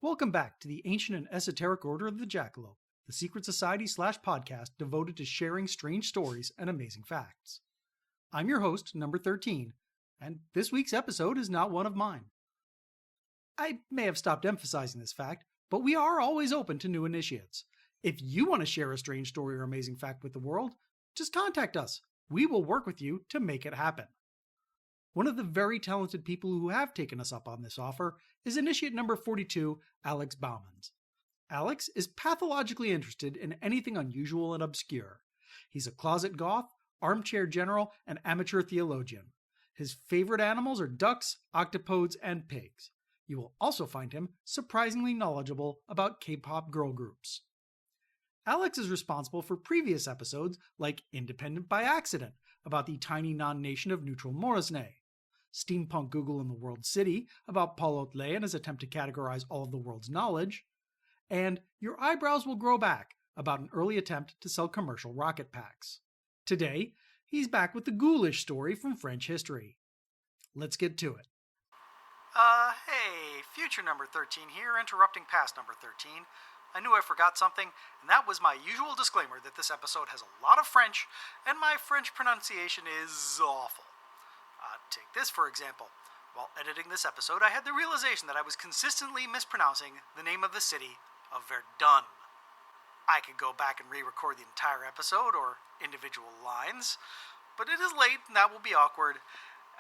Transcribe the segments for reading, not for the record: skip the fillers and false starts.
Welcome back to the ancient and esoteric Order of the Jackalope, the secret society / podcast devoted to sharing strange stories and amazing facts. I'm your host, number 13, and this week's episode is not one of mine. I may have stopped emphasizing this fact, but we are always open to new initiates. If you want to share a strange story or amazing fact with the world, just contact us. We will work with you to make it happen. One of the very talented people who have taken us up on this offer is initiate number 42, Alex Baumans. Alex is pathologically interested in anything unusual and obscure. He's a closet goth, armchair general, and amateur theologian. His favorite animals are ducks, octopodes, and pigs. You will also find him surprisingly knowledgeable about K-pop girl groups. Alex is responsible for previous episodes like Independent by Accident, about the tiny non-nation of Neutral Moresnet, Steampunk Google in the World City, about Paul Hotelet and his attempt to categorize all of the world's knowledge, and Your Eyebrows Will Grow Back, about an early attempt to sell commercial rocket packs. Today, he's back with the ghoulish story from French history. Let's get to it. Hey, future number 13 here, interrupting past number 13. I knew I forgot something, and that was my usual disclaimer that this episode has a lot of French, and my French pronunciation is awful. Take this, for example. While editing this episode, I had the realization that I was consistently mispronouncing the name of the city of Verdun. I could go back and re-record the entire episode, or individual lines, but it is late, and that will be awkward,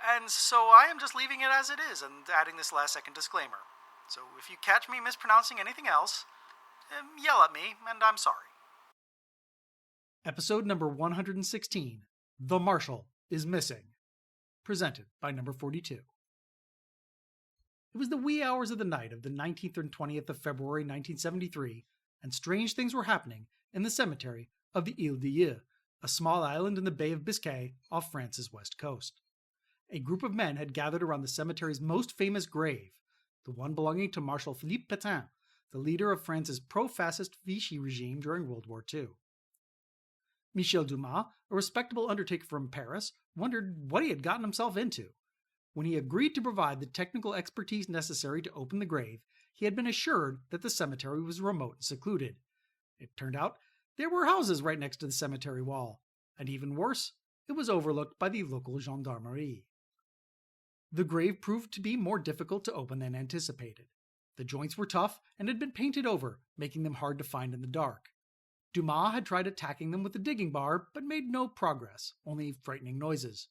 and so I am just leaving it as it is and adding this last-second disclaimer. So if you catch me mispronouncing anything else, yell at me, and I'm sorry. Episode number 116, The Marshal is Missing, presented by number 42. It was the wee hours of the night of the 19th and 20th of February 1973, and strange things were happening in the cemetery of the IIIe, a small island in the Bay of Biscay off France's west coast. A group of men had gathered around the cemetery's most famous grave, the one belonging to Marshal Philippe Pétain, the leader of France's pro-fascist Vichy regime during World War II. Michel Dumas, a respectable undertaker from Paris, wondered what he had gotten himself into. When he agreed to provide the technical expertise necessary to open the grave, he had been assured that the cemetery was remote and secluded. It turned out there were houses right next to the cemetery wall, and even worse, it was overlooked by the local gendarmerie. The grave proved to be more difficult to open than anticipated. The joints were tough and had been painted over, making them hard to find in the dark. Dumas had tried attacking them with a digging bar, but made no progress, only frightening noises.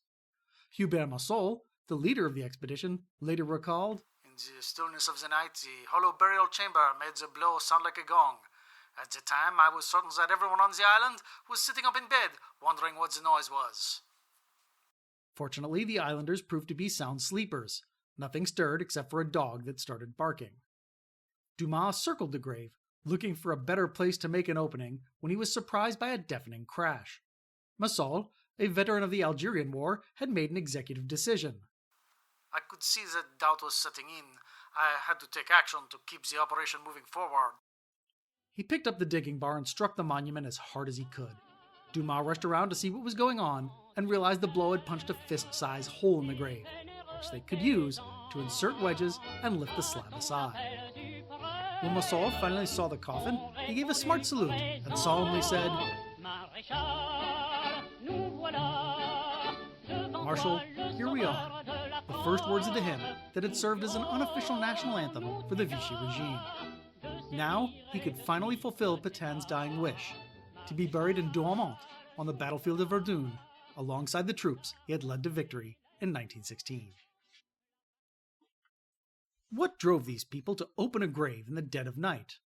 Hubert Massol, the leader of the expedition, later recalled, "In the stillness of the night, the hollow burial chamber made the blow sound like a gong. At the time, I was certain that everyone on the island was sitting up in bed, wondering what the noise was." Fortunately, the islanders proved to be sound sleepers. Nothing stirred except for a dog that started barking. Dumas circled the grave, looking for a better place to make an opening, when he was surprised by a deafening crash. Massol, a veteran of the Algerian War, had made an executive decision. "I could see that doubt was setting in. I had to take action to keep the operation moving forward." He picked up the digging bar and struck the monument as hard as he could. Dumas rushed around to see what was going on and realized the blow had punched a fist-sized hole in the grave, which they could use to insert wedges and lift the slab aside. When Massol finally saw the coffin, he gave a smart salute and solemnly said, "Marshal, here we are," the first words of the hymn that had served as an unofficial national anthem for the Vichy regime. Now he could finally fulfill Petain's dying wish, to be buried in Douaumont on the battlefield of Verdun, alongside the troops he had led to victory in 1916. What drove these people to open a grave in the dead of night?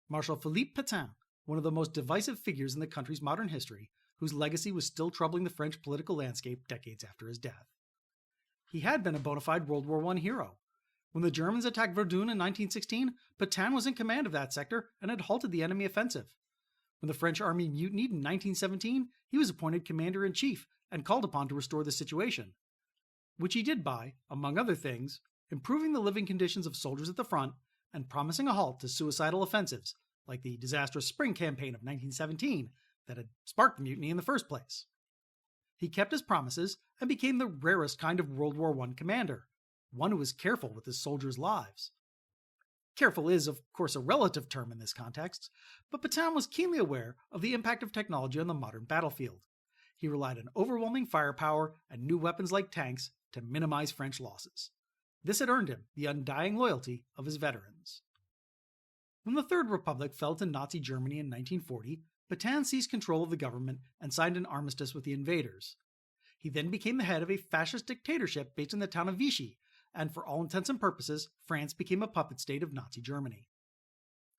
Marshal Philippe Pétain, one of the most divisive figures in the country's modern history, whose legacy was still troubling the French political landscape decades after his death. He had been a bona fide World War I hero. When the Germans attacked Verdun in 1916, Pétain was in command of that sector and had halted the enemy offensive. When the French army mutinied in 1917, he was appointed commander-in-chief and called upon to restore the situation, which he did by, among other things, improving the living conditions of soldiers at the front and promising a halt to suicidal offensives, like the disastrous Spring Campaign of 1917 that had sparked the mutiny in the first place. He kept his promises and became the rarest kind of World War I commander, one who was careful with his soldiers' lives. Careful is, of course, a relative term in this context, but Pétain was keenly aware of the impact of technology on the modern battlefield. He relied on overwhelming firepower and new weapons like tanks to minimize French losses. This had earned him the undying loyalty of his veterans. When the Third Republic fell to Nazi Germany in 1940, Pétain seized control of the government and signed an armistice with the invaders. He then became the head of a fascist dictatorship based in the town of Vichy, and for all intents and purposes, France became a puppet state of Nazi Germany.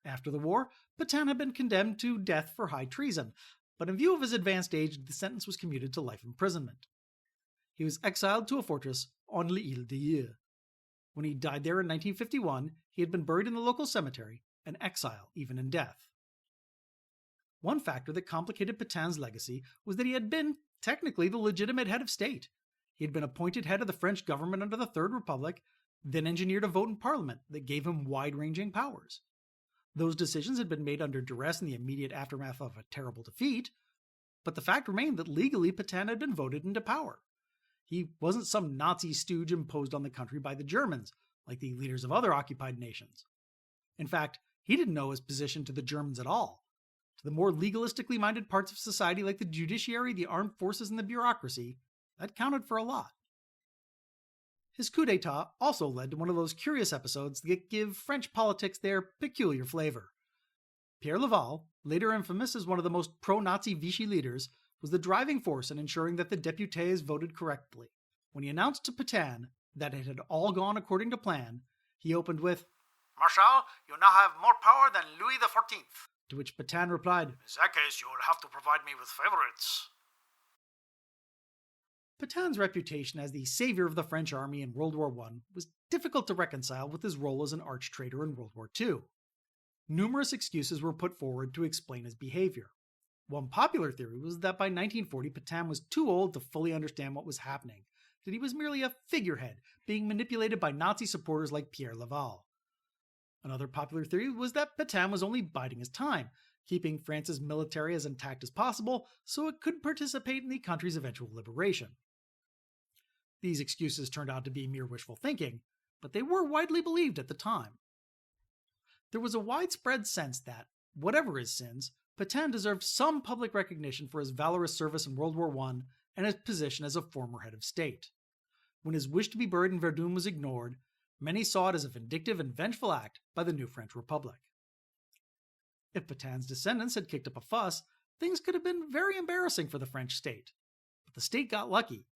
After the war, Pétain had been condemned to death for high treason, but in view of his advanced age, the sentence was commuted to life imprisonment. He was exiled to a fortress on l'Île d'Adieu. When he died there in 1951, he had been buried in the local cemetery, an exile even in death. One factor that complicated Pétain's legacy was that he had been, technically, the legitimate head of state. He had been appointed head of the French government under the Third Republic, then engineered a vote in Parliament that gave him wide-ranging powers. Those decisions had been made under duress in the immediate aftermath of a terrible defeat, but the fact remained that legally Pétain had been voted into power. He wasn't some Nazi stooge imposed on the country by the Germans, like the leaders of other occupied nations. In fact, he didn't know his position to the Germans at all. To the more legalistically minded parts of society like the judiciary, the armed forces, and the bureaucracy, that counted for a lot. His coup d'etat also led to one of those curious episodes that give French politics their peculiar flavor. Pierre Laval, later infamous as one of the most pro-Nazi Vichy leaders, was the driving force in ensuring that the députés voted correctly. When he announced to Pétain that it had all gone according to plan, he opened with, "Marshal, you now have more power than Louis XIV. To which Pétain replied, "In that case, you will have to provide me with favorites." Petain's reputation as the savior of the French army in World War I was difficult to reconcile with his role as an arch-traitor in World War II. Numerous excuses were put forward to explain his behavior. One popular theory was that by 1940 Pétain was too old to fully understand what was happening, that he was merely a figurehead being manipulated by Nazi supporters like Pierre Laval. Another popular theory was that Pétain was only biding his time, keeping France's military as intact as possible so it could participate in the country's eventual liberation. These excuses turned out to be mere wishful thinking, but they were widely believed at the time. There was a widespread sense that, whatever his sins, Pétain deserved some public recognition for his valorous service in World War I and his position as a former head of state. When his wish to be buried in Verdun was ignored, many saw it as a vindictive and vengeful act by the new French Republic. If Pétain's descendants had kicked up a fuss, things could have been very embarrassing for the French state. But the state got lucky.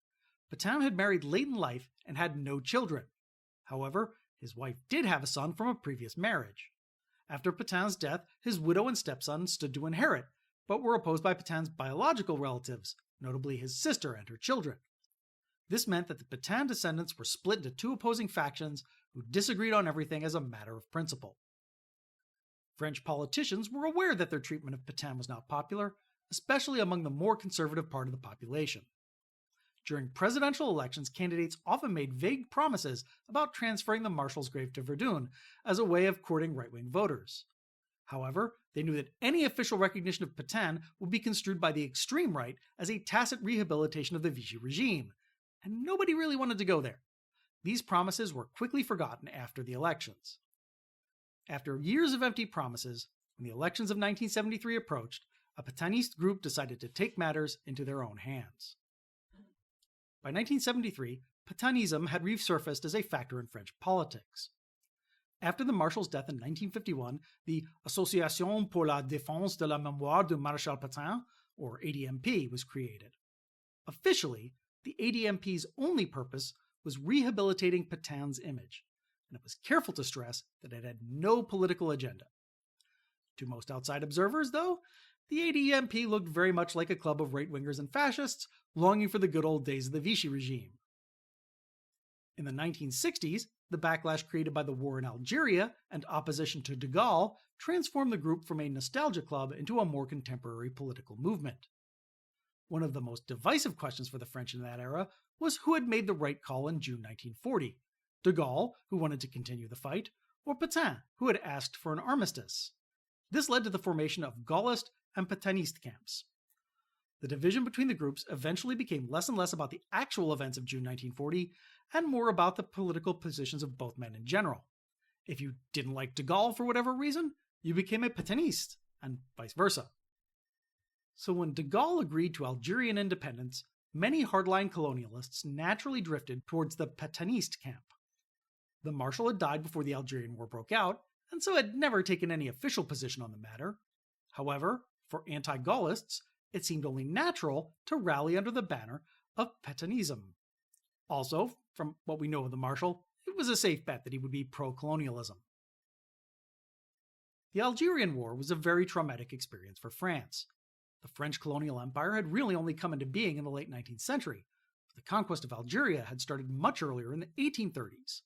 Pétain had married late in life and had no children. However, his wife did have a son from a previous marriage. After Pétain's death, his widow and stepson stood to inherit, but were opposed by Pétain's biological relatives, notably his sister and her children. This meant that the Pétain descendants were split into two opposing factions who disagreed on everything as a matter of principle. French politicians were aware that their treatment of Pétain was not popular, especially among the more conservative part of the population. During presidential elections, candidates often made vague promises about transferring the Marshal's grave to Verdun as a way of courting right-wing voters. However, they knew that any official recognition of Pétain would be construed by the extreme right as a tacit rehabilitation of the Vichy regime, and nobody really wanted to go there. These promises were quickly forgotten after the elections. After years of empty promises, when the elections of 1973 approached, a Pétainiste group decided to take matters into their own hands. By 1973, Pétainism had resurfaced as a factor in French politics. After the Marshal's death in 1951, the Association pour la défense de la mémoire du Maréchal Pétain, or ADMP, was created. Officially, the ADMP's only purpose was rehabilitating Pétain's image, and it was careful to stress that it had no political agenda. To most outside observers, though, the ADMP looked very much like a club of right-wingers and fascists longing for the good old days of the Vichy regime. In the 1960s, the backlash created by the war in Algeria and opposition to de Gaulle transformed the group from a nostalgia club into a more contemporary political movement. One of the most divisive questions for the French in that era was who had made the right call in June 1940, de Gaulle, who wanted to continue the fight, or Pétain, who had asked for an armistice. This led to the formation of Gaullist and Pétainiste camps. The division between the groups eventually became less and less about the actual events of June 1940 and more about the political positions of both men in general. If you didn't like de Gaulle for whatever reason, you became a Pétainiste, and vice versa. So when de Gaulle agreed to Algerian independence, many hardline colonialists naturally drifted towards the Pétainiste camp. The Marshal had died before the Algerian War broke out, and so had never taken any official position on the matter. However, for anti-Gaullists, it seemed only natural to rally under the banner of Pétainism. Also, from what we know of the Marshal, it was a safe bet that he would be pro-colonialism. The Algerian War was a very traumatic experience for France. The French colonial empire had really only come into being in the late 19th century, but the conquest of Algeria had started much earlier in the 1830s.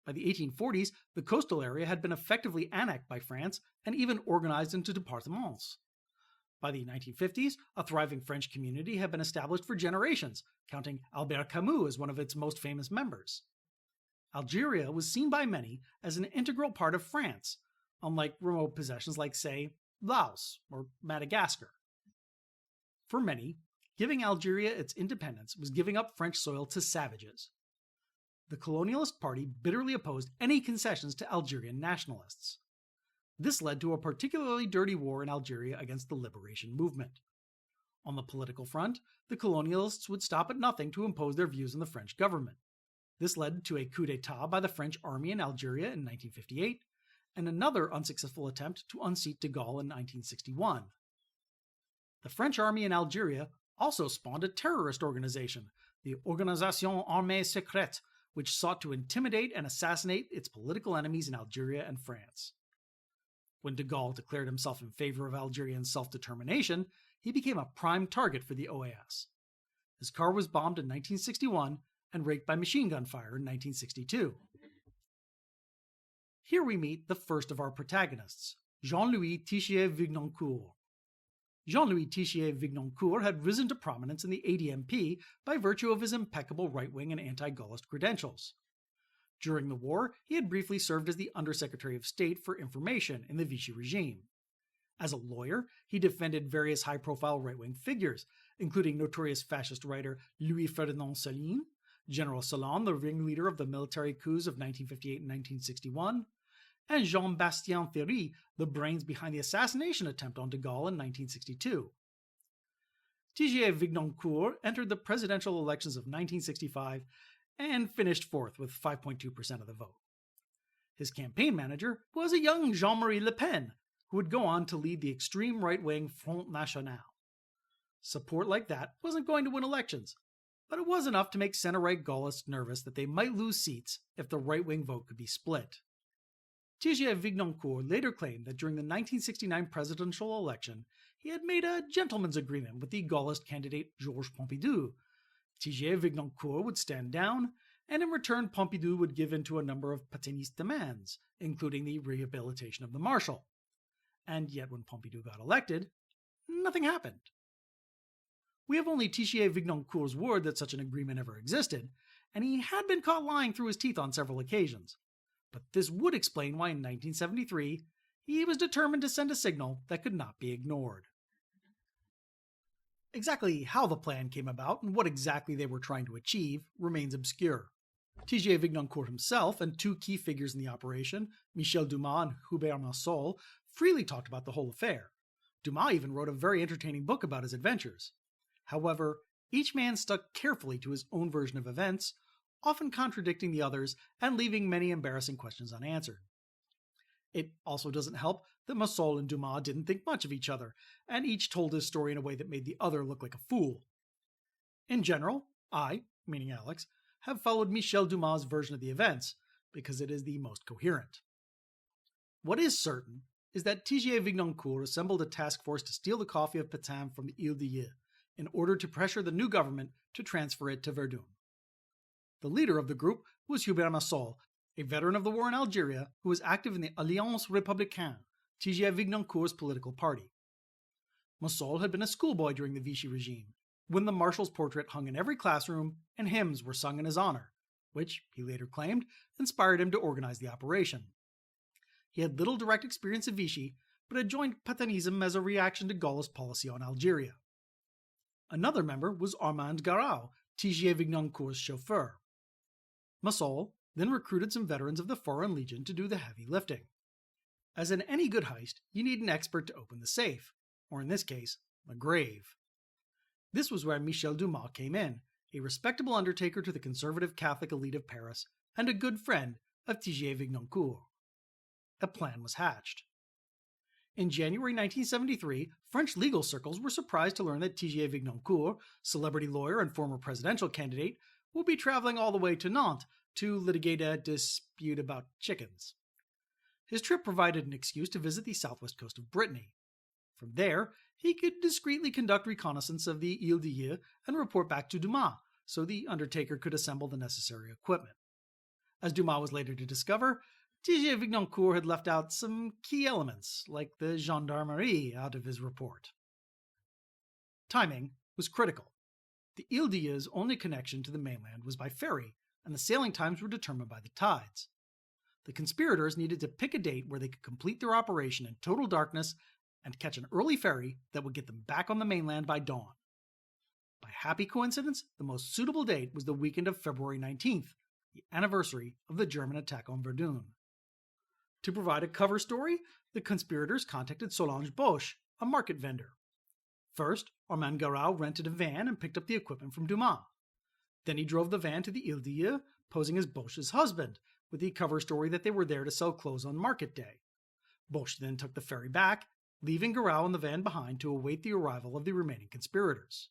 By the 1840s, the coastal area had been effectively annexed by France and even organized into départements. By the 1950s, a thriving French community had been established for generations, counting Albert Camus as one of its most famous members. Algeria was seen by many as an integral part of France, unlike remote possessions like, say, Laos or Madagascar. For many, giving Algeria its independence was giving up French soil to savages. The colonialist party bitterly opposed any concessions to Algerian nationalists. This led to a particularly dirty war in Algeria against the liberation movement. On the political front, the colonialists would stop at nothing to impose their views on the French government. This led to a coup d'etat by the French army in Algeria in 1958, and another unsuccessful attempt to unseat de Gaulle in 1961. The French army in Algeria also spawned a terrorist organization, the Organisation Armée Secrète, which sought to intimidate and assassinate its political enemies in Algeria and France. When de Gaulle declared himself in favor of Algerian self-determination, he became a prime target for the OAS. His car was bombed in 1961 and raked by machine gun fire in 1962. Here we meet the first of our protagonists, Jean-Louis Tichier-Vignoncourt. Jean-Louis Tichier-Vignoncourt had risen to prominence in the ADMP by virtue of his impeccable right-wing and anti-Gaullist credentials. During the war, he had briefly served as the Undersecretary of State for Information in the Vichy regime. As a lawyer, he defended various high-profile right-wing figures, including notorious fascist writer Louis-Ferdinand Céline, General Solon, the ringleader of the military coups of 1958 and 1961, and Jean-Bastien Ferry, the brains behind the assassination attempt on de Gaulle in 1962. Tichier-Vignoncourt entered the presidential elections of 1965 and finished fourth with 5.2% of the vote. His campaign manager was a young Jean-Marie Le Pen, who would go on to lead the extreme right-wing Front National. Support like that wasn't going to win elections, but it was enough to make center-right Gaullists nervous that they might lose seats if the right-wing vote could be split. Tichier-Vignoncourt later claimed that during the 1969 presidential election, he had made a gentleman's agreement with the Gaullist candidate Georges Pompidou. Tichier-Vignoncourt would stand down, and in return Pompidou would give in to a number of Pétainiste demands, including the rehabilitation of the Marshal. And yet when Pompidou got elected, nothing happened. We have only Tichier-Vignoncourt's word that such an agreement ever existed, and he had been caught lying through his teeth on several occasions. But this would explain why in 1973 he was determined to send a signal that could not be ignored. Exactly how the plan came about and what exactly they were trying to achieve remains obscure. Tichier-Vignoncourt himself and two key figures in the operation, Michel Dumas and Hubert Massol, freely talked about the whole affair. Dumas even wrote a very entertaining book about his adventures. However, each man stuck carefully to his own version of events, often contradicting the others and leaving many embarrassing questions unanswered. It also doesn't help that Massol and Dumas didn't think much of each other, and each told his story in a way that made the other look like a fool. In general, I, meaning Alex, have followed Michel Dumas' version of the events, because it is the most coherent. What is certain is that Tichier-Vignoncourt assembled a task force to steal the coffee of Pétain from the IIIe in order to pressure the new government to transfer it to Verdun. The leader of the group was Hubert Massol, a veteran of the war in Algeria who was active in the IIIe Republique, Tichier-Vignoncourt's political party. Massol had been a schoolboy during the Vichy regime, when the Marshal's portrait hung in every classroom and hymns were sung in his honor, which, he later claimed, inspired him to organize the operation. He had little direct experience of Vichy, but had joined Pétainism as a reaction to Gaullist policy on Algeria. Another member was Armand Garau, Tichier-Vignoncourt's chauffeur. Massol, then recruited some veterans of the Foreign Legion to do the heavy lifting. As in any good heist, you need an expert to open the safe, or in this case, the grave. This was where Michel Dumas came in, a respectable undertaker to the conservative Catholic elite of Paris and a good friend of Thigier-Vignancourt. A plan was hatched. In January 1973, French legal circles were surprised to learn that Thigier-Vignancourt, celebrity lawyer and former presidential candidate, will be traveling all the way to Nantes to litigate a dispute about chickens. His trip provided an excuse to visit the southwest coast of Brittany. From there, he could discreetly conduct reconnaissance of the IIIe and report back to Dumas, so the undertaker could assemble the necessary equipment. As Dumas was later to discover, Thigier-Vignancourt had left out some key elements, like the gendarmerie, out of his report. Timing was critical. The IIIe's only connection to the mainland was by ferry, and the sailing times were determined by the tides. The conspirators needed to pick a date where they could complete their operation in total darkness and catch an early ferry that would get them back on the mainland by dawn. By happy coincidence, the most suitable date was the weekend of February 19th, the anniversary of the German attack on Verdun. To provide a cover story, the conspirators contacted Solange Bosch, a market vendor. First, Armand Garau rented a van and picked up the equipment from Dumas. Then he drove the van to the IIIe, posing as Bosch's husband, with the cover story that they were there to sell clothes on market day. Bosch then took the ferry back, leaving Garau and the van behind to await the arrival of the remaining conspirators.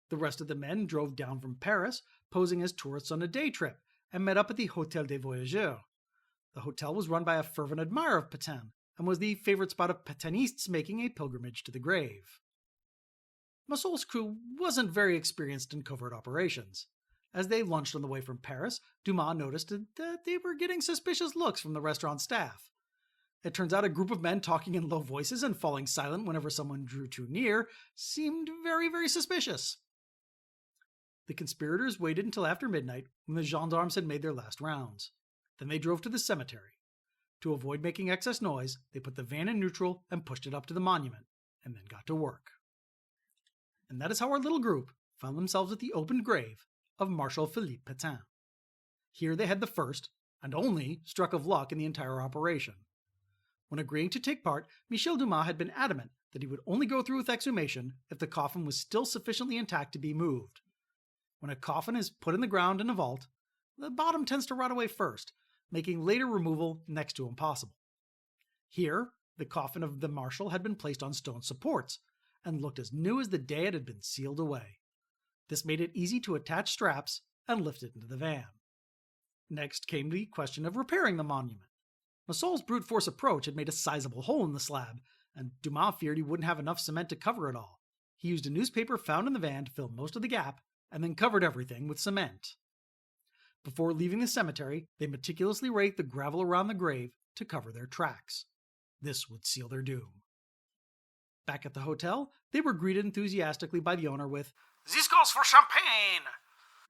The rest of the men drove down from Paris, posing as tourists on a day trip, and met up at the Hôtel des Voyageurs. The hotel was run by a fervent admirer of Pétain, and was the favorite spot of Pétainists making a pilgrimage to the grave. Massol's crew wasn't very experienced in covert operations. As they lunched on the way from Paris, Dumas noticed that they were getting suspicious looks from the restaurant staff. It turns out a group of men talking in low voices and falling silent whenever someone drew too near seemed very, very suspicious. The conspirators waited until after midnight, when the gendarmes had made their last rounds. Then they drove to the cemetery. To avoid making excess noise, they put the van in neutral and pushed it up to the monument, and then got to work. And that is how our little group found themselves at the opened grave of Marshal Philippe Pétain. Here they had the first, and only, stroke of luck in the entire operation. When agreeing to take part, Michel Dumas had been adamant that he would only go through with exhumation if the coffin was still sufficiently intact to be moved. When a coffin is put in the ground in a vault, the bottom tends to rot away first, making later removal next to impossible. Here, the coffin of the Marshal had been placed on stone supports, and looked as new as the day it had been sealed away. This made it easy to attach straps and lift it into the van. Next came the question of repairing the monument. Massol's brute force approach had made a sizable hole in the slab, and Dumas feared he wouldn't have enough cement to cover it all. He used a newspaper found in the van to fill most of the gap, and then covered everything with cement. Before leaving the cemetery, they meticulously raked the gravel around the grave to cover their tracks. This would seal their doom. Back at the hotel, they were greeted enthusiastically by the owner with, "This calls for champagne!"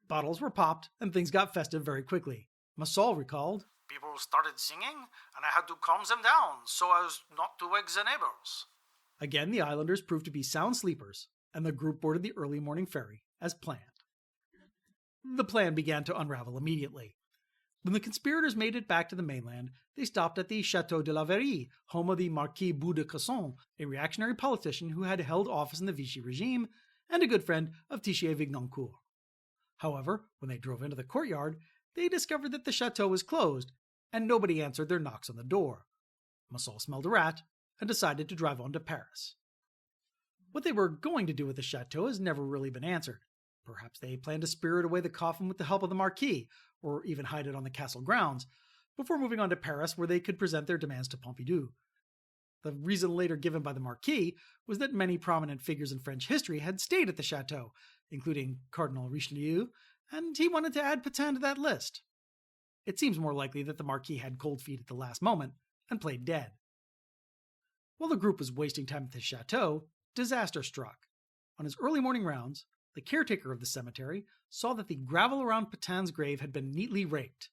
Bottles were popped, and things got festive very quickly. Massol recalled, "People started singing, and I had to calm them down so as not to wake the neighbors." Again, the islanders proved to be sound sleepers, and the group boarded the early morning ferry, as planned. The plan began to unravel immediately. When the conspirators made it back to the mainland, they stopped at the Château de la Verrerie, home of the Marquis Bou de Casson, a reactionary politician who had held office in the Vichy regime and a good friend of Thigier-Vignancourt. However, when they drove into the courtyard, they discovered that the chateau was closed, and nobody answered their knocks on the door. Massol smelled a rat and decided to drive on to Paris. What they were going to do with the chateau has never really been answered. Perhaps they planned to spirit away the coffin with the help of the Marquis, or even hide it on the castle grounds, before moving on to Paris where they could present their demands to Pompidou. The reason later given by the Marquis was that many prominent figures in French history had stayed at the chateau, including Cardinal Richelieu, and he wanted to add Pétain to that list. It seems more likely that the Marquis had cold feet at the last moment and played dead. While the group was wasting time at the chateau, disaster struck. On his early morning rounds, the caretaker of the cemetery saw that the gravel around Pétain's grave had been neatly raked.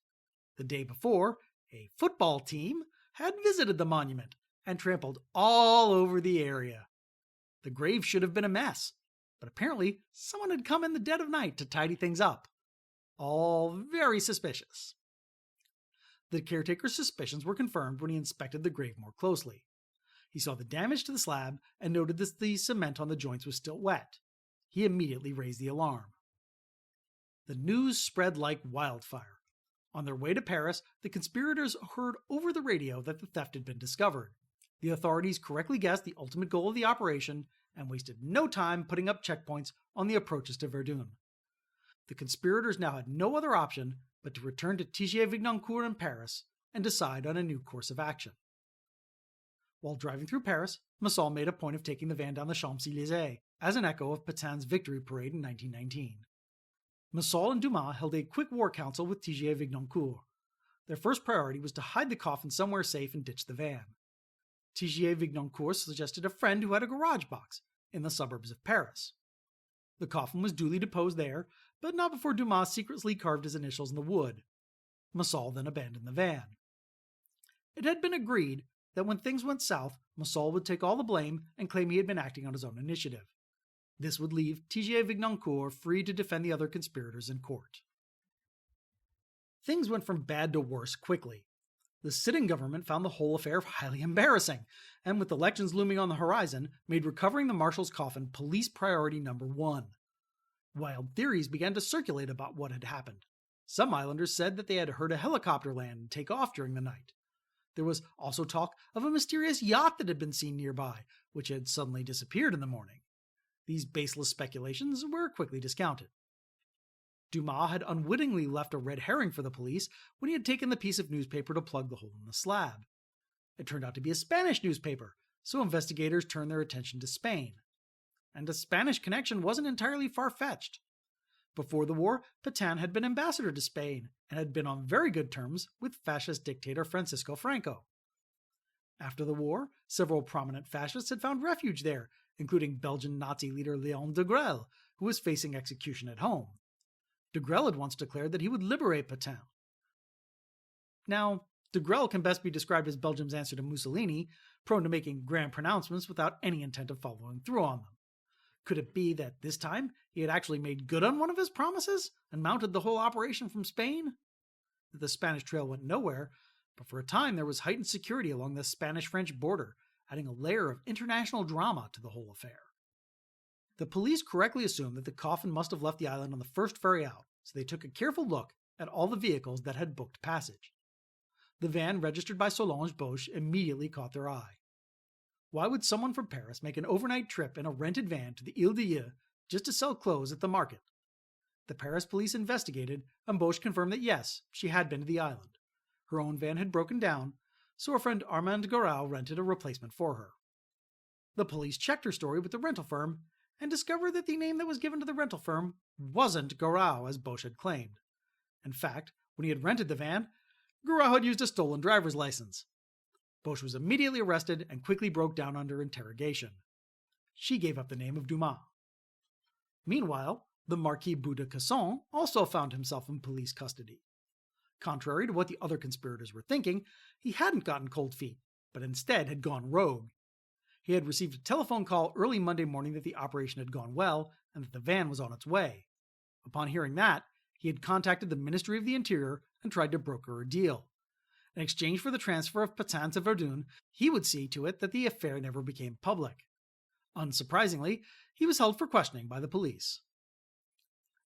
The day before, a football team had visited the monument and trampled all over the area. The grave should have been a mess, but apparently someone had come in the dead of night to tidy things up. All very suspicious. The caretaker's suspicions were confirmed when he inspected the grave more closely. He saw the damage to the slab and noted that the cement on the joints was still wet. He immediately raised the alarm. The news spread like wildfire. On their way to Paris, the conspirators heard over the radio that the theft had been discovered. The authorities correctly guessed the ultimate goal of the operation and wasted no time putting up checkpoints on the approaches to Verdun. The conspirators now had no other option but to return to Thigier-Vignancourt in Paris and decide on a new course of action. While driving through Paris, Massol made a point of taking the van down the Champs-Élysées as an echo of Petain's victory parade in 1919. Massol and Dumas held a quick war council with Thigier-Vignancourt. Their first priority was to hide the coffin somewhere safe and ditch the van. Thigier-Vignancourt suggested a friend who had a garage box in the suburbs of Paris. The coffin was duly deposed there, but not before Dumas secretly carved his initials in the wood. Massol then abandoned the van. It had been agreed that when things went south, Massol would take all the blame and claim he had been acting on his own initiative. This would leave Thigier-Vignancourt free to defend the other conspirators in court. Things went from bad to worse quickly. The sitting government found the whole affair highly embarrassing, and with elections looming on the horizon, made recovering the marshal's coffin police priority number one. Wild theories began to circulate about what had happened. Some islanders said that they had heard a helicopter land and take off during the night. There was also talk of a mysterious yacht that had been seen nearby, which had suddenly disappeared in the morning. These baseless speculations were quickly discounted. Dumas had unwittingly left a red herring for the police when he had taken the piece of newspaper to plug the hole in the slab. It turned out to be a Spanish newspaper, so investigators turned their attention to Spain. And a Spanish connection wasn't entirely far-fetched. Before the war, Pétain had been ambassador to Spain and had been on very good terms with fascist dictator Francisco Franco. After the war, several prominent fascists had found refuge there, including Belgian Nazi leader Léon de Grelle, who was facing execution at home. De Grelle had once declared that he would liberate Pétain. Now, de Grelle can best be described as Belgium's answer to Mussolini, prone to making grand pronouncements without any intent of following through on them. Could it be that this time he had actually made good on one of his promises and mounted the whole operation from Spain? The Spanish trail went nowhere, but for a time there was heightened security along the Spanish-French border, adding a layer of international drama to the whole affair. The police correctly assumed that the coffin must have left the island on the first ferry out, so they took a careful look at all the vehicles that had booked passage. The van registered by Solange Boche immediately caught their eye. Why would someone from Paris make an overnight trip in a rented van to the IIIe just to sell clothes at the market? The Paris police investigated, and Boche confirmed that yes, she had been to the island. Her own van had broken down, so her friend Armand Garau rented a replacement for her. The police checked her story with the rental firm and discovered that the name that was given to the rental firm wasn't Garau as Boche had claimed. In fact, when he had rented the van, Garau had used a stolen driver's license. Boche was immediately arrested and quickly broke down under interrogation. She gave up the name of Dumas. Meanwhile, the Marquis Bou de Casson also found himself in police custody. Contrary to what the other conspirators were thinking, he hadn't gotten cold feet, but instead had gone rogue. He had received a telephone call early Monday morning that the operation had gone well and that the van was on its way. Upon hearing that, he had contacted the Ministry of the Interior and tried to broker a deal. In exchange for the transfer of Pétain to Verdun, he would see to it that the affair never became public. Unsurprisingly, he was held for questioning by the police.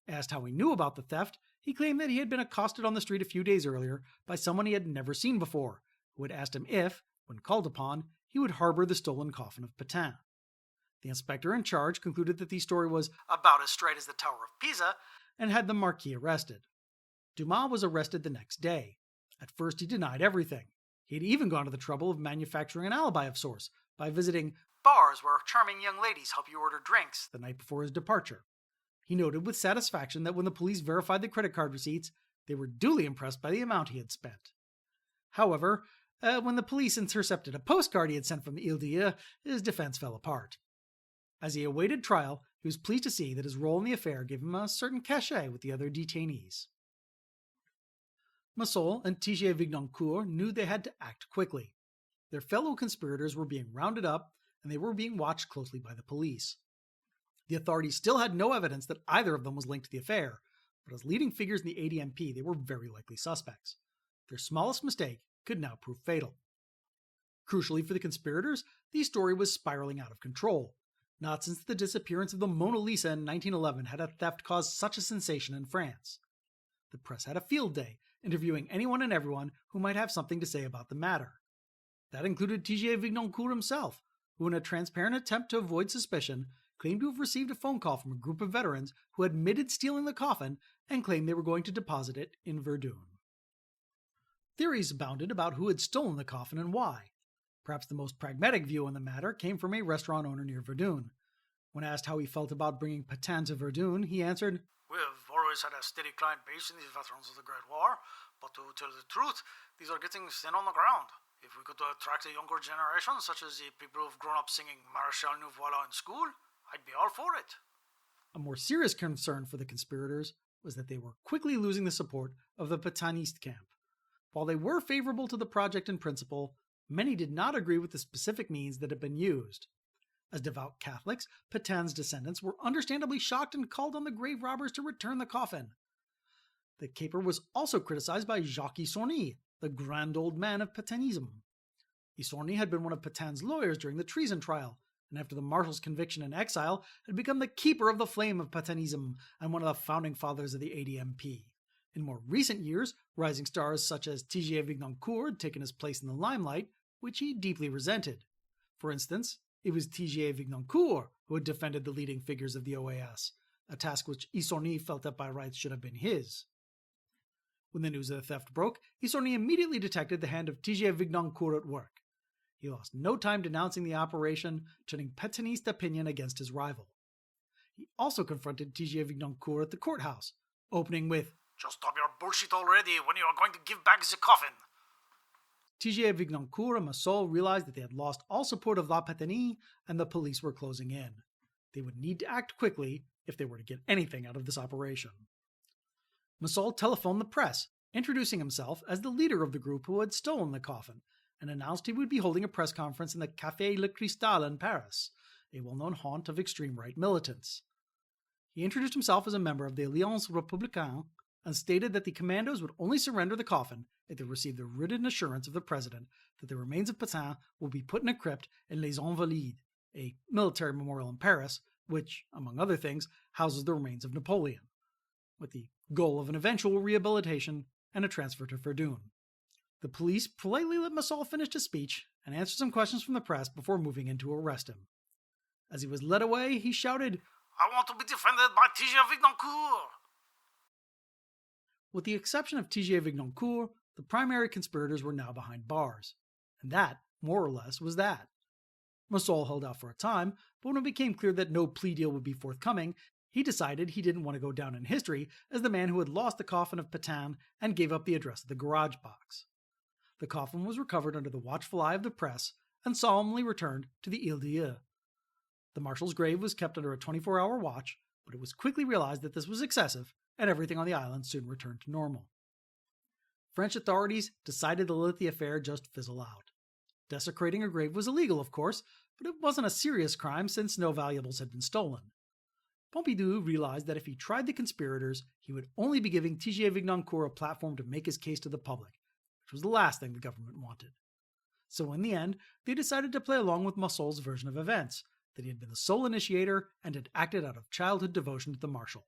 Asked how he knew about the theft, he claimed that he had been accosted on the street a few days earlier by someone he had never seen before, who had asked him if, when called upon, he would harbor the stolen coffin of Pétain. The inspector in charge concluded that the story was about as straight as the Tower of Pisa and had the Marquis arrested. Dumas was arrested the next day. At first he denied everything. He had even gone to the trouble of manufacturing an alibi of sorts by visiting bars where charming young ladies help you order drinks the night before his departure. He noted with satisfaction that when the police verified the credit card receipts, they were duly impressed by the amount he had spent. However, when the police intercepted a postcard he had sent from the IIIe, his defense fell apart. As he awaited trial, he was pleased to see that his role in the affair gave him a certain cachet with the other detainees. Massol and Thigier-Vignancourt knew they had to act quickly. Their fellow conspirators were being rounded up, and they were being watched closely by the police. The authorities still had no evidence that either of them was linked to the affair, but as leading figures in the ADMP, they were very likely suspects. Their smallest mistake could now prove fatal. Crucially for the conspirators, the story was spiraling out of control. Not since the disappearance of the Mona Lisa in 1911 had a theft caused such a sensation in France. The press had a field day, interviewing anyone and everyone who might have something to say about the matter. That included Thigier-Vignoncourt himself, who in a transparent attempt to avoid suspicion, claimed to have received a phone call from a group of veterans who admitted stealing the coffin and claimed they were going to deposit it in Verdun. Theories abounded about who had stolen the coffin and why. Perhaps the most pragmatic view on the matter came from a restaurant owner near Verdun. When asked how he felt about bringing Pétain to Verdun, he answered, "We have always had a steady client base in these veterans of the Great War, but to tell the truth, these are getting thin on the ground. If we could attract a younger generation, such as the people who've grown up singing Maréchal in school, I'd be all for it." A more serious concern for the conspirators was that they were quickly losing the support of the Pétainiste camp. While they were favorable to the project in principle, many did not agree with the specific means that had been used. As devout Catholics, Petain's descendants were understandably shocked and called on the grave robbers to return the coffin. The caper was also criticized by Jacques Isorny, the grand old man of Pétainism. Isorny had been one of Petain's lawyers during the treason trial, and after the Marshal's conviction and exile, had become the keeper of the flame of Pétainism and one of the founding fathers of the ADMP. In more recent years, rising stars such as Thigier-Vignoncourt had taken his place in the limelight, which he deeply resented. For instance, it was Thigier-Vignoncourt who had defended the leading figures of the OAS, a task which Isorny felt that by rights should have been his. When the news of the theft broke, Isorny immediately detected the hand of Thigier-Vignoncourt at work. He lost no time denouncing the operation, turning Pétainiste opinion against his rival. He also confronted Thigier-Vignoncourt at the courthouse, opening with, "Just stop your bullshit already when you are going to give back the coffin." Thigier-Vignoncourt and Massol realized that they had lost all support of La Pétainie and the police were closing in. They would need to act quickly if they were to get anything out of this operation. Massol telephoned the press, introducing himself as the leader of the group who had stolen the coffin, and announced he would be holding a press conference in the Café Le Cristal in Paris, a well-known haunt of extreme-right militants. He introduced himself as a member of the IIIe Republique and stated that the commandos would only surrender the coffin if they received the written assurance of the president that the remains of Pétain will be put in a crypt in Les Invalides, a military memorial in Paris, which, among other things, houses the remains of Napoleon, with the goal of an eventual rehabilitation and a transfer to Verdun. The police politely let Massol finish his speech and answer some questions from the press before moving in to arrest him. As he was led away, he shouted, "I want to be defended by Thigier-Vignoncourt." With the exception of Thigier-Vignoncourt, the primary conspirators were now behind bars. And that, more or less, was that. Massol held out for a time, but when it became clear that no plea deal would be forthcoming, he decided he didn't want to go down in history as the man who had lost the coffin of Pétain and gave up the address of the garage box. The coffin was recovered under the watchful eye of the press and solemnly returned to the IIIe. The Marshal's grave was kept under a 24-hour watch, but it was quickly realized that this was excessive, and everything on the island soon returned to normal. French authorities decided to let the affair just fizzle out. Desecrating a grave was illegal, of course, but it wasn't a serious crime since no valuables had been stolen. Pompidou realized that if he tried the conspirators, he would only be giving Thigier-Vignoncourt a platform to make his case to the public, which was the last thing the government wanted. So in the end, they decided to play along with Massol's version of events, that he had been the sole initiator and had acted out of childhood devotion to the Marshal.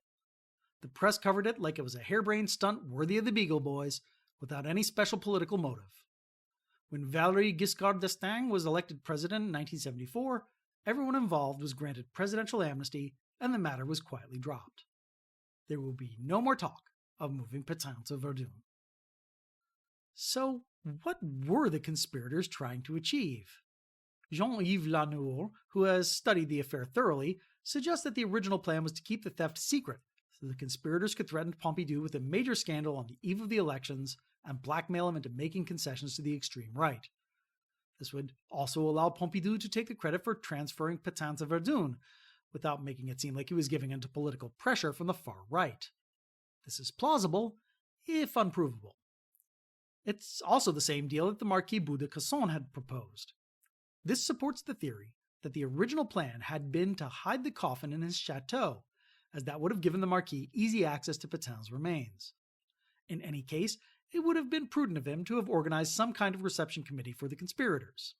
The press covered it like it was a harebrained stunt worthy of the Beagle Boys, without any special political motive. When Valéry Giscard d'Estaing was elected president in 1974, everyone involved was granted presidential amnesty and the matter was quietly dropped. There will be no more talk of moving Pétain to Verdun. So, what were the conspirators trying to achieve? Jean-Yves Naour, who has studied the affair thoroughly, suggests that the original plan was to keep the theft secret so the conspirators could threaten Pompidou with a major scandal on the eve of the elections and blackmail him into making concessions to the extreme right. This would also allow Pompidou to take the credit for transferring Pétain to Verdun, without making it seem like he was giving in to political pressure from the far right. This is plausible, if unprovable. It's also the same deal that the Marquis Bou de Casson had proposed. This supports the theory that the original plan had been to hide the coffin in his chateau, as that would have given the Marquis easy access to Pétain's remains. In any case, it would have been prudent of him to have organized some kind of reception committee for the conspirators.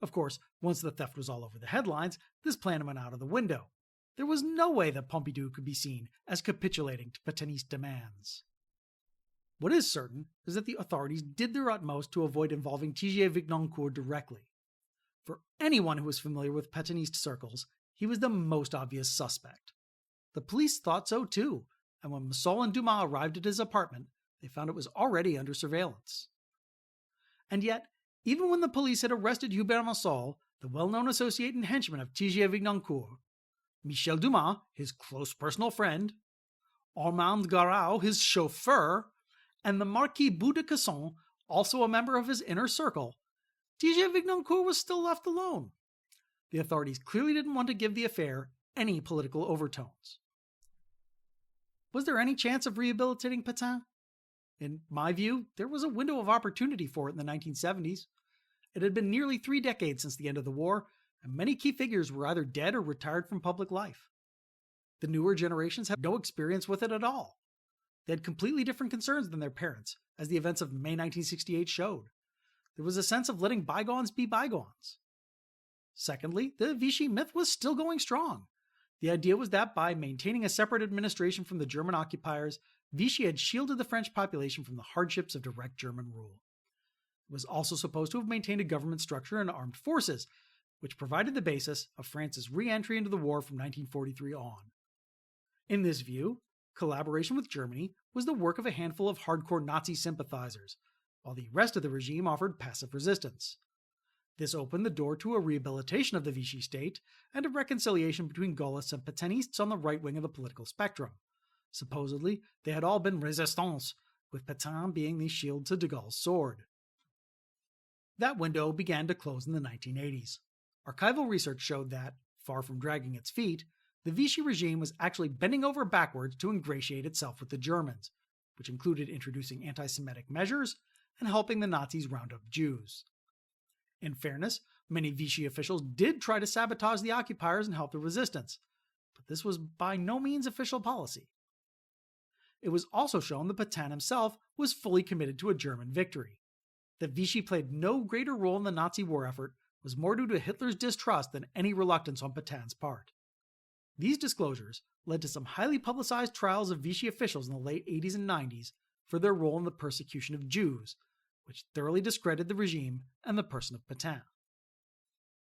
Of course, once the theft was all over the headlines, this plan went out of the window. There was no way that Pompidou could be seen as capitulating to Pétainist demands. What is certain is that the authorities did their utmost to avoid involving Thigier-Vignancourt directly. For anyone who was familiar with Pétainist circles, he was the most obvious suspect. The police thought so too, and when Maréchal and Dumas arrived at his apartment, they found it was already under surveillance. And yet, even when the police had arrested Hubert Maréchal, the well-known associate and henchman of Thigier-Vignancourt, Michel Dumas, his close personal friend, Armand Garau, his chauffeur, and the Marquis Bout de Casson, also a member of his inner circle, Thigier-Vignancourt was still left alone. The authorities clearly didn't want to give the affair any political overtones. Was there any chance of rehabilitating Pétain? In my view, there was a window of opportunity for it in the 1970s. It had been nearly 3 decades since the end of the war, and many key figures were either dead or retired from public life. The newer generations had no experience with it at all. They had completely different concerns than their parents, as the events of May 1968 showed. There was a sense of letting bygones be bygones. Secondly, the Vichy myth was still going strong. The idea was that by maintaining a separate administration from the German occupiers, Vichy had shielded the French population from the hardships of direct German rule. It was also supposed to have maintained a government structure and armed forces, which provided the basis of France's re-entry into the war from 1943 on. In this view, collaboration with Germany was the work of a handful of hardcore Nazi sympathizers, while the rest of the regime offered passive resistance. This opened the door to a rehabilitation of the Vichy state and a reconciliation between Gaullists and Pétainistes on the right wing of the political spectrum. Supposedly, they had all been résistants, with Pétain being the shield to de Gaulle's sword. That window began to close in the 1980s. Archival research showed that, far from dragging its feet, the Vichy regime was actually bending over backwards to ingratiate itself with the Germans, which included introducing anti-Semitic measures and helping the Nazis round up Jews. In fairness, many Vichy officials did try to sabotage the occupiers and help the resistance, but this was by no means official policy. It was also shown that Pétain himself was fully committed to a German victory. That Vichy played no greater role in the Nazi war effort was more due to Hitler's distrust than any reluctance on Pétain's part. These disclosures led to some highly publicized trials of Vichy officials in the late 80s and 90s for their role in the persecution of Jews, which thoroughly discredited the regime and the person of Pétain.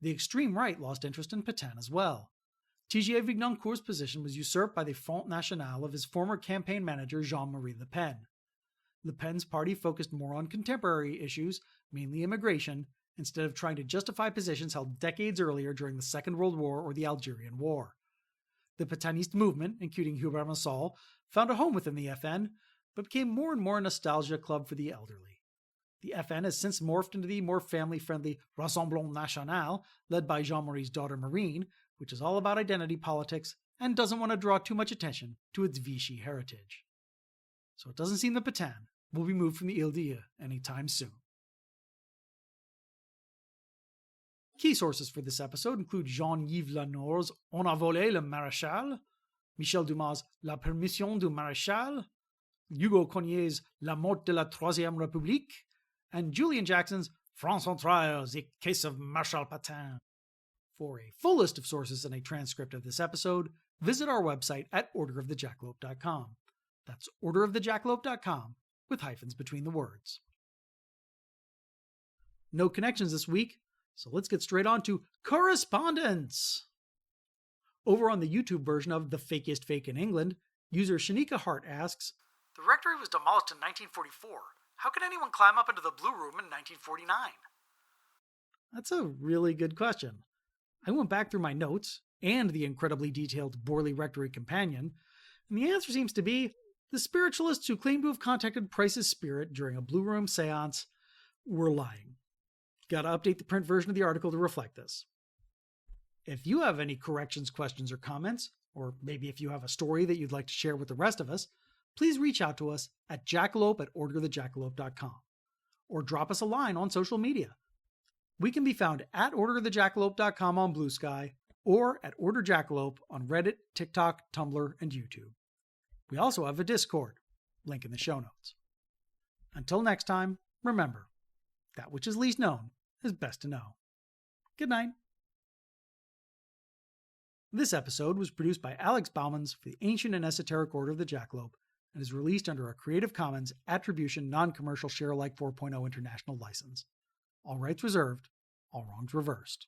The extreme right lost interest in Pétain as well. Thigier-Vignancourt's position was usurped by the Front National of his former campaign manager Jean-Marie Le Pen. Le Pen's party focused more on contemporary issues, mainly immigration, instead of trying to justify positions held decades earlier during the Second World War or the Algerian War. The Pétainiste movement, including Hubert Maréchal, found a home within the FN, but became more and more a nostalgia club for the elderly. The FN has since morphed into the more family-friendly Rassemblement National, led by Jean-Marie's daughter Marine, which is all about identity politics and doesn't want to draw too much attention to its Vichy heritage. So it doesn't seem that Pétain will be moved from the IIIe anytime soon. Key sources for this episode include Jean-Yves Naour's On a volé le Maréchal, Michel Dumas' La permission du Maréchal, Hugo Coniez' La mort de la IIIe Republique, and Julian Jackson's France Centrale, the Case of Marshal Petain. For a full list of sources and a transcript of this episode, visit our website at orderofthejackalope.com. That's orderofthejackalope.com with hyphens between the words. No connections this week, so let's get straight on to Correspondence! Over on the YouTube version of The Fakest Fake in England, user Shanika Hart asks, The rectory was demolished in 1944. How could anyone climb up into the Blue Room in 1949? That's a really good question. I went back through my notes and the incredibly detailed Borley Rectory Companion, and the answer seems to be the spiritualists who claim to have contacted Price's spirit during a Blue Room seance were lying. Gotta update the print version of the article to reflect this. If you have any corrections, questions, or comments, or maybe if you have a story that you'd like to share with the rest of us, please reach out to us at jackalope@orderofthejackalope.com or drop us a line on social media. We can be found at orderofthejackalope.com on Blue Sky or at orderjackalope on Reddit, TikTok, Tumblr, and YouTube. We also have a Discord, link in the show notes. Until next time, remember, that which is least known is best to know. Good night. This episode was produced by Alex Baumans for the Ancient and Esoteric Order of the Jackalope and is released under a Creative Commons Attribution Non-Commercial Share-alike 4.0 International License. All rights reserved, all wrongs reversed.